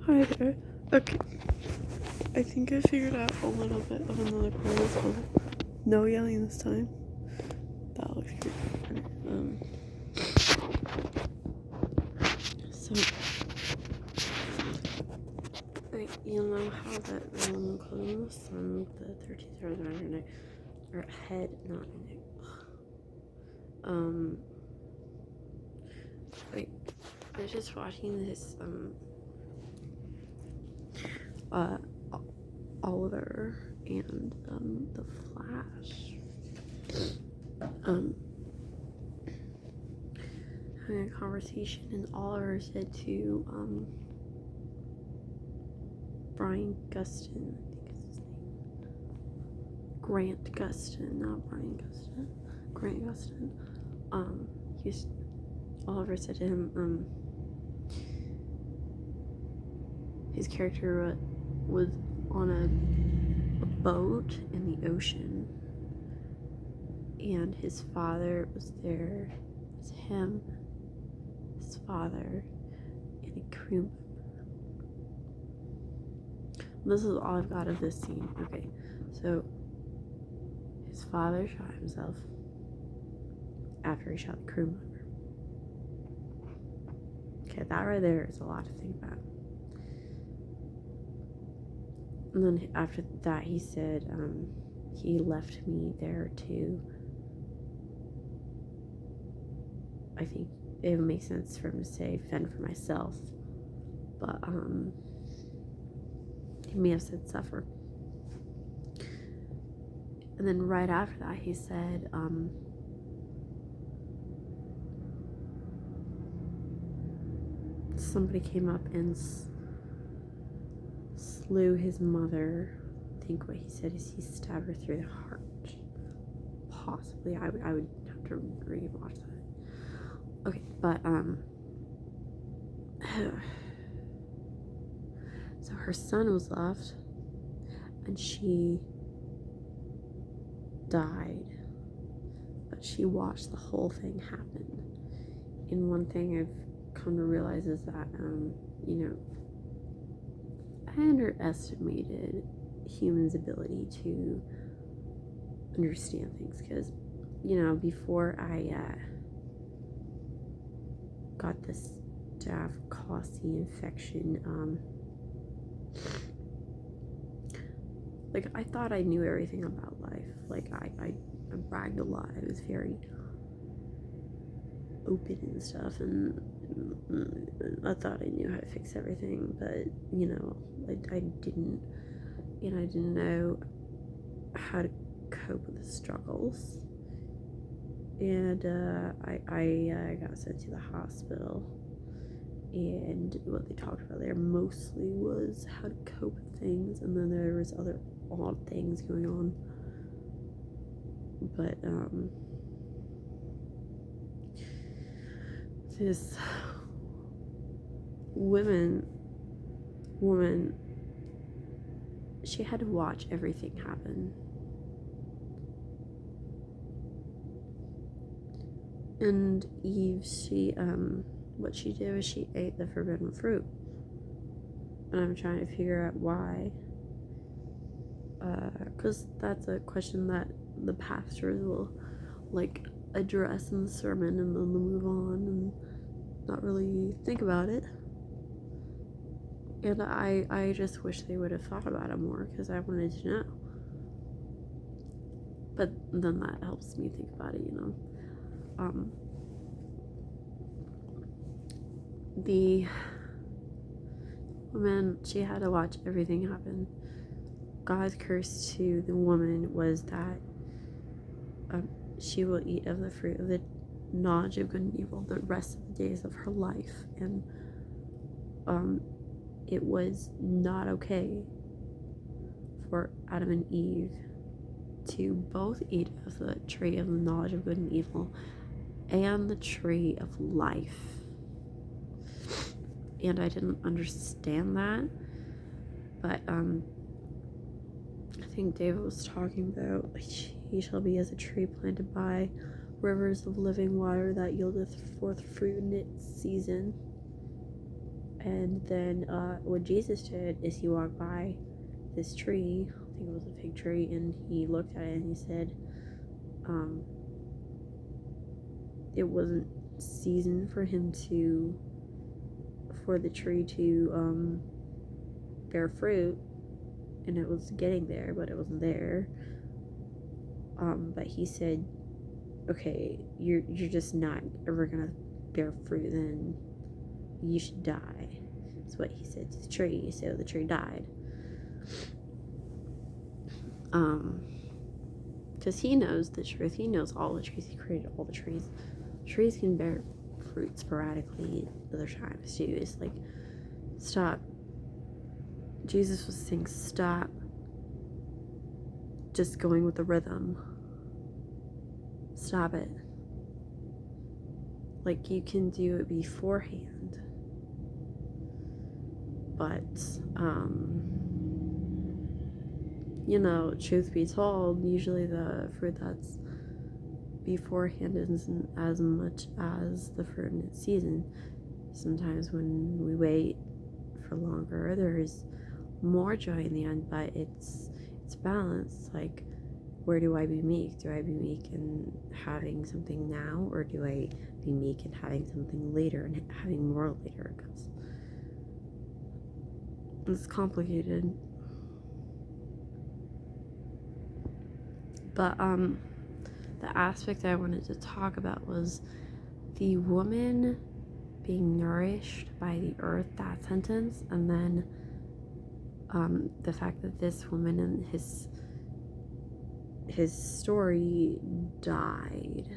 Hi there. Okay, I think I figured out a little bit of another part as well. No yelling this time. That looks good. So, you know how that clone in the sun, the 13th or the neck, or head, not neck. Wait, I was just watching this, Oliver and, The Flash, having a conversation, and Oliver said to, Brian Gustin, I think is his name. Grant Gustin, not Brian Gustin. Grant Gustin. Oliver said to him, his character was on a boat in the ocean, and his father was there. It was him, his father, and a crew member. This is all I've got of this scene. Okay, so his father shot himself after he shot the crew member. Okay, that right there is a lot to think about. And then after that, he said, he left me there to, I think it would make sense for him to say, fend for myself. But, he may have said suffer. And then right after that, he said, somebody came up and slew his mother. I think what he said is he stabbed her through the heart. Possibly. I would have to rewatch that. Okay, but, so her son was left, and she died, but she watched the whole thing happen. And one thing I've come to realize is that, I underestimated humans' ability to understand things, because, before I got this Staphylococcus infection, I thought I knew everything about life. I bragged a lot. I was very open and stuff, and I thought I knew how to fix everything, but, I didn't, and I didn't know how to cope with the struggles, and I got sent to the hospital, and what they talked about there mostly was how to cope with things, and then there was other odd things going on, but this woman, she had to watch everything happen. And Eve, what she did was she ate the forbidden fruit. And I'm trying to figure out why. Because that's a question that the pastors will, address in the sermon, and then they'll move on and not really think about it. And I just wish they would have thought about it more, because I wanted to know. But then that helps me think about it, The woman, she had to watch everything happen. God's curse to the woman was that she will eat of the fruit of the knowledge of good and evil the rest of the days of her life. And it was not okay for Adam and Eve to both eat of the tree of the knowledge of good and evil and the tree of life. And I didn't understand that, but I think David was talking about, he shall be as a tree planted by rivers of living water that yieldeth forth fruit in its season, And then what Jesus did is he walked by this tree, I think it was a fig tree, and he looked at it and he said, it wasn't season for the tree to bear fruit, and it was getting there, but it wasn't there. But he said, okay, you're just not ever gonna bear fruit, then you should die. That's what he said to the tree. So the tree died. Because he knows the truth. He knows all the trees. He created all the trees. Trees can bear fruit sporadically other times too. It's like, stop. Jesus was saying, stop just going with the rhythm. Stop it. Like, you can do it beforehand. But, truth be told, usually the fruit that's beforehand isn't as much as the fruit in its season. Sometimes when we wait for longer, there's more joy in the end, but it's balanced. Like, where do I be meek? Do I be meek in having something now, or do I be meek in having something later and having more later? Because it's complicated. But the aspect I wanted to talk about was the woman being nourished by the earth, that sentence, and then the fact that this woman and his story died.